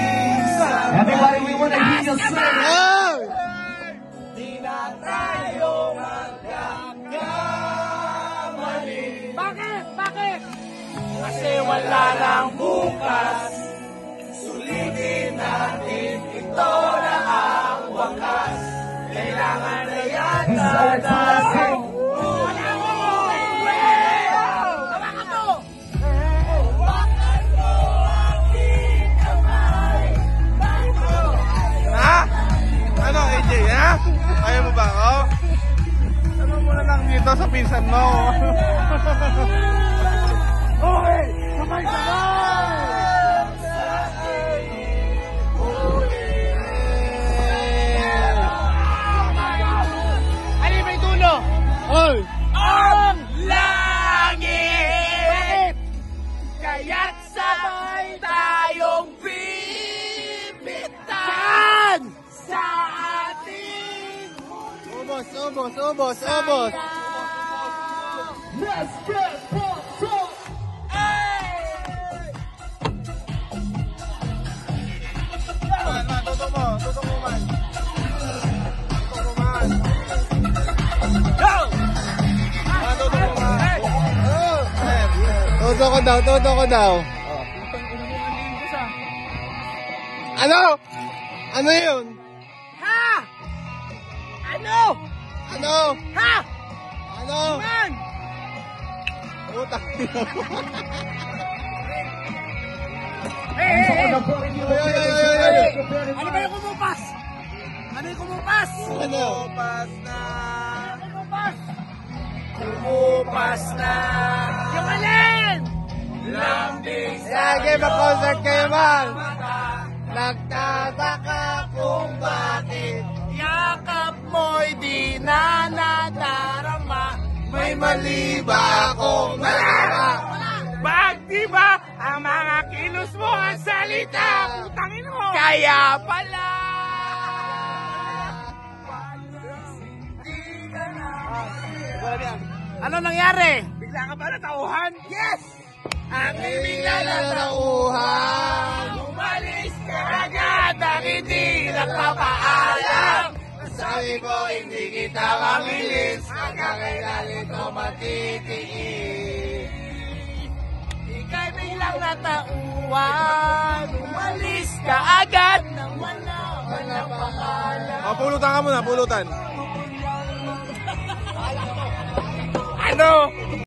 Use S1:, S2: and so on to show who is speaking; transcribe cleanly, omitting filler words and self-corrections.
S1: Everybody, we want to hear you sing.
S2: Di na tayo magkakamali.
S3: Bakit? Bakit?
S2: Kasi wala lang bukas. Sulitin natin ito na ang wakas. Kailangan na yata natin.
S4: Ano, AJ, ha? Ayaw mo ba ako? Ano mo na lang dito sa pinsan mo?
S3: Okay! Sabay-sabay! Ano may dulo?
S4: Oy!
S2: Ang langit!
S3: Bakit?
S2: Kaya't sabay tayong bibitahan sa ating
S4: Ubos, ubos, ubos, ubos!
S2: Let's get pumped up!
S4: Man, tutok mo man. Tutok mo man.
S2: Go!
S4: Tutok mo man. Tutok ko daw. Ano? Ano yun?
S3: Ha? Ano?
S4: Ano?
S3: Ha?
S4: Ano?
S3: Man!
S4: Utang.
S3: Hey!
S4: Ay.
S3: Ano ba yung kumupas? Ano yung kumupas?
S4: Ano?
S2: Kumupas na!
S3: Kumupas!
S2: Kumupas na!
S3: Yung alin!
S2: Lambing sa
S4: Lagi mag-concert kayo man.
S2: mata.
S4: Nagtataka
S2: Kung bakit yakap mo'y di na nadarama. May mali ba akong nalaman? Bag di ba ang mga kilos mo ang salita? Putangin mo! Kaya pala!
S3: Ano nangyari?
S2: Bigla ka ba natauhan?
S3: Yes!
S2: Ang bigla na natauhan. Umalis ka agad ang hindi nagpapaalam. Sabi ko hindi kita mamilis hanggang kailan ito matitiis. Ika'y biglang natauhan. Umalis ka agad nang walang paalam.
S4: Oh, pulutan ka muna, pulutan.
S2: Ano?